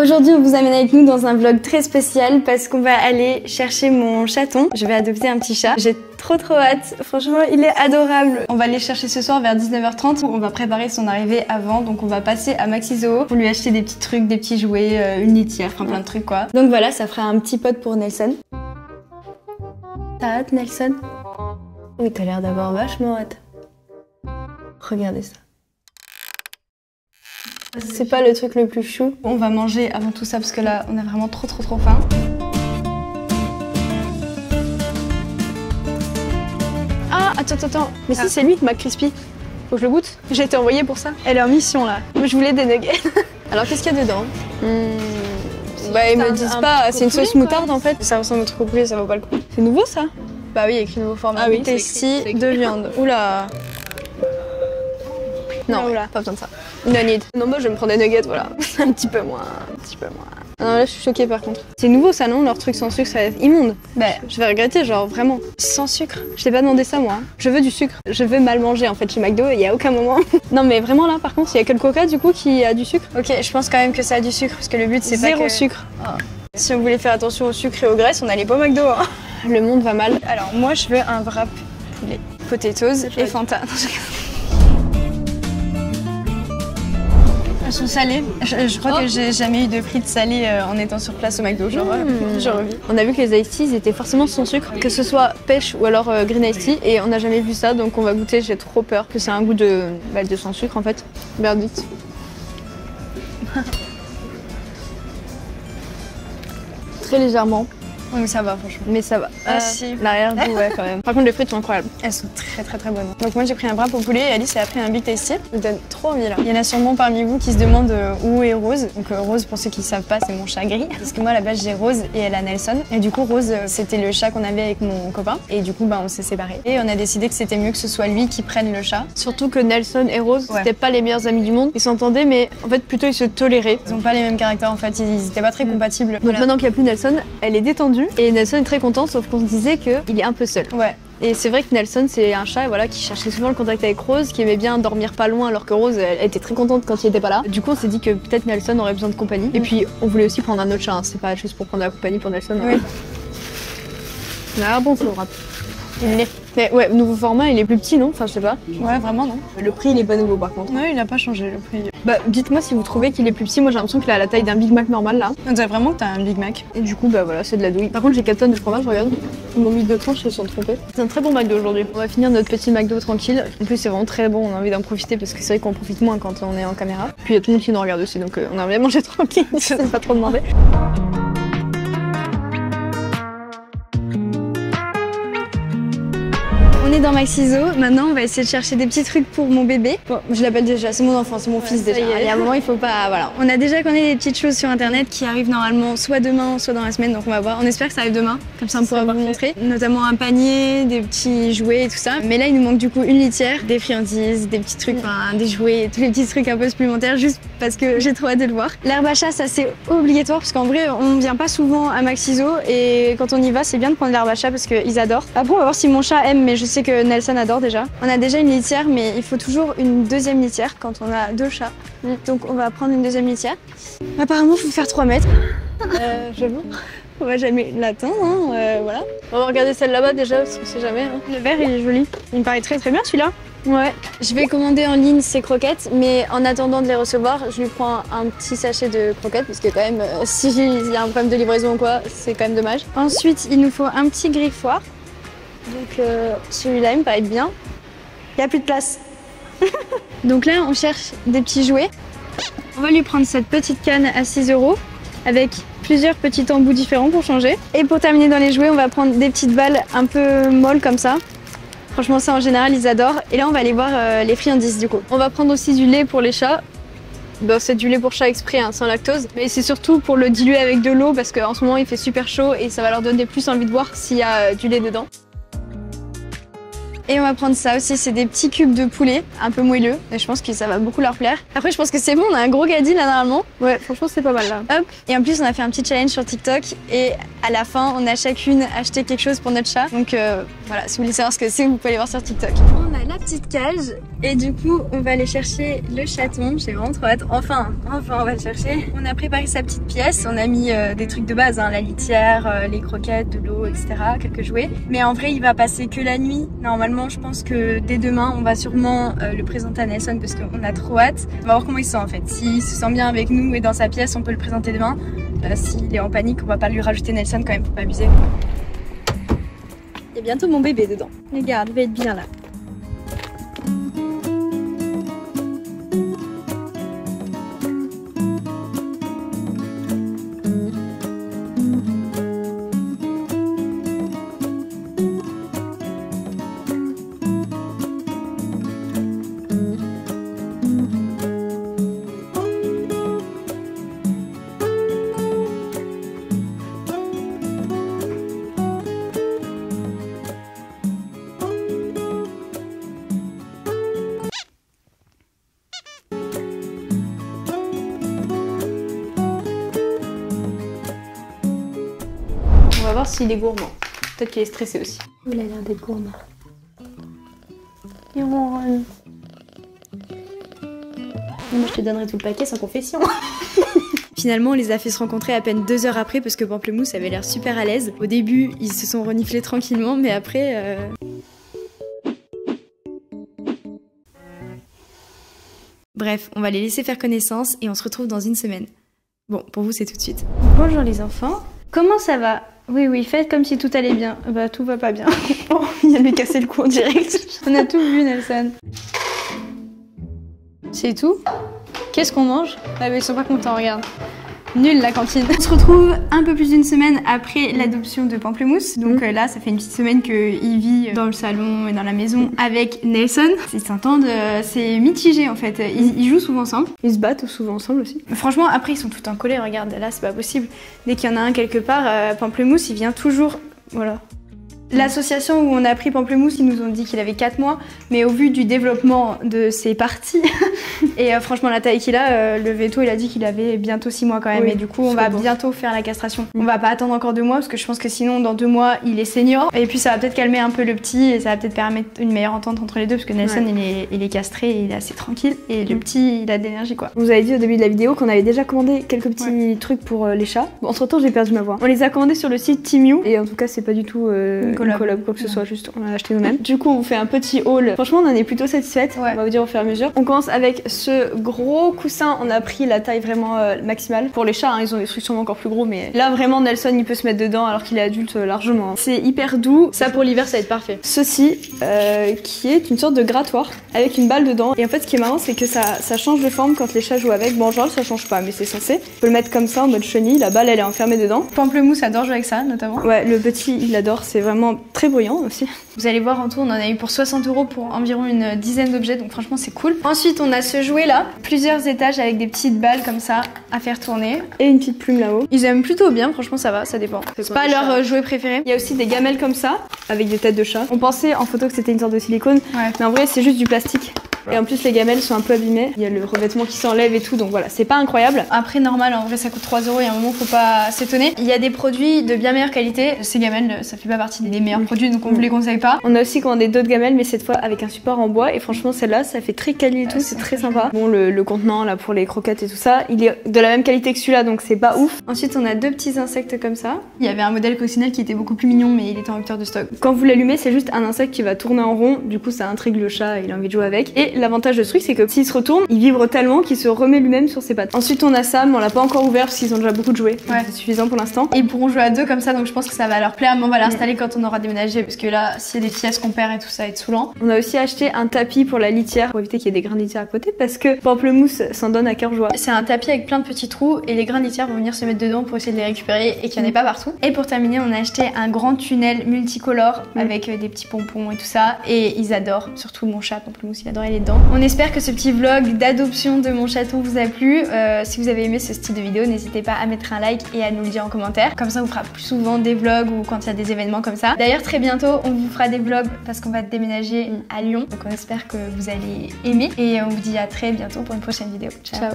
Aujourd'hui, on vous amène avec nous dans un vlog très spécial parce qu'on va aller chercher mon chaton. Je vais adopter un petit chat. J'ai trop hâte. Franchement, il est adorable. On va aller chercher ce soir vers 19h30. On va préparer son arrivée avant. Donc on va passer à Maxi Zoo pour lui acheter des petits trucs, des petits jouets, une litière, enfin plein de trucs quoi. Donc voilà, ça fera un petit pot pour Nelson. T'as hâte, Nelson? Oui, t'as l'air d'avoir vachement hâte. Regardez ça. C'est pas le truc le plus chou. On va manger avant tout ça parce que là, on a vraiment trop faim. Ah, attends. Mais si, c'est lui, McCrispy. Faut que je le goûte. J'ai été envoyée pour ça. Elle est en mission là. Moi, je voulais des nuggets. Alors, qu'est-ce qu'il y a dedans? Bah, ils me disent pas. C'est une sauce moutarde en fait. Ça ressemble au truc au poulet, ça vaut pas le coup. C'est nouveau ça? Bah oui, il y a écrit nouveau format. Ah oui, tasty de viande. Oula. Non, pas besoin de ça. No need. Non, moi je vais me prendre des nuggets, voilà. un petit peu moins. Non, là je suis choquée par contre. C'est nouveau ça, non? Leur truc sans sucre, ça va être immonde. Bah, je vais regretter, genre vraiment. Sans sucre. Je t'ai pas demandé ça moi. Je veux du sucre. Je veux mal manger en fait chez McDo, il y a aucun moment. Non mais vraiment là par contre, il y a que le Coca du coup qui a du sucre. Ok, je pense quand même que ça a du sucre parce que le but c'est pas que... Zéro sucre. Oh. Si on voulait faire attention au sucre et aux graisses, on allait pas au McDo. Hein. Le monde va mal. Alors moi je veux un wrap poulet, potatoes et Fanta. Elles sont salées. Je crois que j'ai jamais eu de frites salées en étant sur place au McDo. Genre, j'ai envie. On a vu que les iced teas étaient forcément sans sucre, que ce soit pêche ou alors green iced tea, et on n'a jamais vu ça, donc on va goûter. J'ai trop peur que c'est un goût de sans sucre en fait. Verdict. Très légèrement. Oui, mais ça va, franchement. Mais ça va. Ah si. L'arrière-goût, ouais, quand même. Par contre, les frites sont incroyables. Elles sont très bonnes. Donc moi, j'ai pris un wrap au poulet et Alice a pris un Big Tasty. Ça me donne trop envie, là. Il y en a sûrement parmi vous qui se demandent où est Rose. Donc Rose, pour ceux qui savent pas, c'est mon chat gris. Parce que moi, à la base, j'ai Rose et elle a Nelson. Et du coup, Rose, c'était le chat qu'on avait avec mon copain. Et du coup, bah, on s'est séparés. Et on a décidé que c'était mieux que ce soit lui qui prenne le chat. Surtout que Nelson et Rose, c'était pas les meilleurs amis du monde. Ils s'entendaient, mais en fait, plutôt ils se toléraient. Ils ont pas les mêmes caractères, en fait. Ils étaient pas très compatibles. Donc maintenant qu'il y a plus Nelson, elle est détendue. Et Nelson est très content, sauf qu'on se disait qu'il est un peu seul. Ouais. Et c'est vrai que Nelson, c'est un chat voilà, qui cherchait souvent le contact avec Rose, qui aimait bien dormir pas loin, alors que Rose, elle était très contente quand il était pas là. Du coup, on s'est dit que peut-être Nelson aurait besoin de compagnie. Et puis, on voulait aussi prendre un autre chat, hein. C'est pas juste pour prendre de la compagnie pour Nelson. Oui. Ah bon, faut mais ouais, nouveau format, il est plus petit, non? Enfin, je sais pas. Ouais, vraiment, non. Le prix, il est pas nouveau, par contre. Ouais, il a pas changé, le prix. Bah, dites-moi si vous trouvez qu'il est plus petit. Moi, j'ai l'impression qu'il a la taille d'un Big Mac normal, là. On dirait vraiment que t'as un Big Mac. Et du coup, bah voilà, c'est de la douille. Par contre, j'ai 4 tonnes de fromage, regarde. Ils m'ont mis 2 tranches, ils se sont trompés. C'est un très bon McDo aujourd'hui. On va finir notre petit McDo tranquille. En plus, c'est vraiment très bon, on a envie d'en profiter parce que c'est vrai qu'on profite moins quand on est en caméra. Puis il y a tout le monde qui nous regarde aussi, donc on a envie de manger tranquille. C'est pas trop demandé. On est dans Maxi Zoo, maintenant on va essayer de chercher des petits trucs pour mon bébé. Bon, je l'appelle déjà, c'est mon enfant, c'est mon fils déjà. Il y a un moment, il faut pas... Voilà. On a déjà connaît des petites choses sur internet qui arrivent normalement soit demain, soit dans la semaine, donc on va voir. On espère que ça arrive demain, comme ça on pourra vous montrer. Notamment un panier, des petits jouets et tout ça. Mais là, il nous manque du coup une litière, des friandises, des petits trucs, enfin des jouets, tous les petits trucs un peu supplémentaires, juste parce que j'ai trop hâte de le voir. L'herbe à chat, ça c'est obligatoire, parce qu'en vrai, on vient pas souvent à Maxi Zoo, et quand on y va, c'est bien de prendre l'herbe à chat parce qu'ils adorent. Après, on va voir si mon chat aime, mais je sais que Nelson adore déjà. On a déjà une litière, mais il faut toujours une deuxième litière quand on a 2 chats. Donc on va prendre une deuxième litière. Apparemment, il faut faire 3 mètres. J'avoue. On va jamais l'atteindre, hein, voilà. On va regarder celle là-bas déjà, parce qu'on sait jamais. Hein. Le vert, il est joli. Il me paraît très bien celui-là. Ouais. Je vais commander en ligne ces croquettes, mais en attendant de les recevoir, je lui prends un petit sachet de croquettes, parce que quand même, s'il y a un problème de livraison ou quoi, c'est quand même dommage. Ensuite, il nous faut un petit griffoir. Donc celui-là, il me paraît bien. Il n'y a plus de place. Donc là, on cherche des petits jouets. On va lui prendre cette petite canne à 6 € avec plusieurs petits embouts différents pour changer. Et pour terminer dans les jouets, on va prendre des petites balles un peu molles comme ça. Franchement, ça en général, ils adorent. Et là, on va aller voir les friandises du coup. On va prendre aussi du lait pour les chats. Bon, c'est du lait pour chat exprès, hein, sans lactose. Mais c'est surtout pour le diluer avec de l'eau parce qu'en ce moment, il fait super chaud et ça va leur donner plus envie de boire s'il y a du lait dedans. Et on va prendre ça aussi, c'est des petits cubes de poulet, un peu moelleux. Et je pense que ça va beaucoup leur plaire. Après, je pense que c'est bon, on a un gros caddie là normalement. Ouais, franchement, c'est pas mal là. Hop. Et en plus, on a fait un petit challenge sur TikTok. Et à la fin, on a chacune acheté quelque chose pour notre chat. Donc voilà, si vous voulez savoir ce que c'est, vous pouvez aller voir sur TikTok. On a la petite cage. Et du coup, on va aller chercher le chaton. J'ai vraiment trop hâte. Enfin, on va le chercher. On a préparé sa petite pièce. On a mis des trucs de base, hein, la litière, les croquettes, de l'eau, etc. Quelques jouets. Mais en vrai, il va passer que la nuit. Normalement, je pense que dès demain, on va sûrement le présenter à Nelson parce qu'on a trop hâte. On va voir comment il se sent en fait. S'il se sent bien avec nous et dans sa pièce, on peut le présenter demain. S'il est en panique, on va pas lui rajouter Nelson quand même pour pas abuser. Il y a bientôt mon bébé dedans. Regarde, il va être bien là. On va voir s'il est gourmand. Peut-être qu'il est stressé aussi. Oh, il a l'air d'être gourmand. Il ronronne. Moi, je te donnerai tout le paquet sans confession. Finalement, on les a fait se rencontrer à peine 2 heures après parce que Pamplemousse avait l'air super à l'aise. Au début, ils se sont reniflés tranquillement, mais après... Bref, on va les laisser faire connaissance et on se retrouve dans une semaine. Bon, pour vous, c'est tout de suite. Bonjour les enfants. Comment ça va? Oui, faites comme si tout allait bien. Bah, tout va pas bien. Oh, il vient de lui casser le cou en direct. On a tout vu, Nelson. C'est tout? Qu'est-ce qu'on mange? Ah, mais ils sont pas contents, regarde. Nul la cantine. On se retrouve un peu plus d'une semaine après l'adoption de Pamplemousse. Donc là, ça fait une petite semaine qu'il vit dans le salon et dans la maison avec Nelson. Ils s'entendent, c'est mitigé en fait. Ils jouent souvent ensemble. Ils se battent souvent ensemble aussi. Franchement, après, ils sont tout en colère. Regarde, là, c'est pas possible. Dès qu'il y en a un quelque part, Pamplemousse, il vient toujours... Voilà. L'association où on a pris Pamplemousse, ils nous ont dit qu'il avait 4 mois, mais au vu du développement de ses parties, et franchement la taille qu'il a, le veto il a dit qu'il avait bientôt 6 mois quand même, et du coup on va bientôt faire la castration. On va pas attendre encore 2 mois, parce que je pense que sinon dans 2 mois il est senior, et puis ça va peut-être calmer un peu le petit, et ça va peut-être permettre une meilleure entente entre les deux, parce que Nelson il est castré, et il est assez tranquille, et le petit il a de l'énergie quoi. Vous avez dit au début de la vidéo qu'on avait déjà commandé quelques petits trucs pour les chats. Bon, entre temps j'ai perdu ma voix. On les a commandés sur le site Temu, et en tout cas c'est pas du tout... collab quoi que ce soit, juste on l'a acheté nous-mêmes. Du coup on fait un petit haul. Franchement on en est plutôt satisfaite, on va vous dire au fur et à mesure. On commence avec ce gros coussin, on a pris la taille vraiment maximale. Pour les chats, hein, ils ont des trucs sûrement encore plus gros, mais là vraiment Nelson il peut se mettre dedans alors qu'il est adulte largement. C'est hyper doux. Ça pour l'hiver ça va être parfait. Ceci qui est une sorte de grattoir avec une balle dedans. Et en fait ce qui est marrant c'est que ça change de forme quand les chats jouent avec. Bon en général ça change pas mais c'est censé. On peut le mettre comme ça en mode chenille, la balle elle est enfermée dedans. Pamplemousse adore jouer avec ça notamment. Ouais, le petit il adore, c'est vraiment très bruyant aussi. Vous allez voir en tout, on en a eu pour 60 € pour environ une dizaine d'objets, donc franchement c'est cool. Ensuite on a ce jouet là, plusieurs étages avec des petites balles comme ça à faire tourner. Et une petite plume là-haut. Ils aiment plutôt bien, franchement ça va, ça dépend. C'est pas leur jouet préféré. Il y a aussi des gamelles comme ça, avec des têtes de chat. On pensait en photo que c'était une sorte de silicone, mais en vrai c'est juste du plastique. Et en plus les gamelles sont un peu abîmées, il y a le revêtement qui s'enlève et tout, donc voilà, c'est pas incroyable. Après normal, en vrai ça coûte 3 € et à un moment faut pas s'étonner. Il y a des produits de bien meilleure qualité, ces gamelles ça fait pas partie des meilleurs produits donc on vous les conseille pas. On a aussi commandé d'autres gamelles mais cette fois avec un support en bois et franchement celle-là ça fait très quali et tout, c'est très sympa. Bon le contenant là pour les croquettes et tout ça, il est de la même qualité que celui-là donc c'est pas ouf. Ensuite on a 2 petits insectes comme ça. Il y avait un modèle coccinelle qui était beaucoup plus mignon mais il était en rupture de stock. Quand vous l'allumez c'est juste un insecte qui va tourner en rond, du coup ça intrigue le chat et il a envie de jouer avec. Et l'avantage de ce truc c'est que s'il se retourne, il vibre tellement qu'il se remet lui-même sur ses pattes. Ensuite on a ça mais on l'a pas encore ouvert parce qu'ils ont déjà beaucoup de jouets. Ouais. C'est suffisant pour l'instant. Et ils pourront jouer à 2 comme ça donc je pense que ça va leur plaire mais on va l'installer quand on aura déménagé parce que là s'il y a des pièces qu'on perd et tout ça va être saoulant. On a aussi acheté un tapis pour la litière pour éviter qu'il y ait des grains de litière à côté parce que Pamplemousse s'en donne à cœur joie. C'est un tapis avec plein de petits trous et les grains de litière vont venir se mettre dedans pour essayer de les récupérer et qu'il n'y en ait pas partout. Et pour terminer on a acheté un grand tunnel multicolore avec des petits pompons et tout ça et ils adorent, surtout mon chat Pamplemousse il adorait les dents. On espère que ce petit vlog d'adoption de mon chaton vous a plu. Si vous avez aimé ce style de vidéo, n'hésitez pas à mettre un like et à nous le dire en commentaire. Comme ça on fera plus souvent des vlogs ou quand il y a des événements comme ça. D'ailleurs très bientôt on vous fera des vlogs parce qu'on va déménager à Lyon. Donc on espère que vous allez aimer et on vous dit à très bientôt pour une prochaine vidéo. Ciao.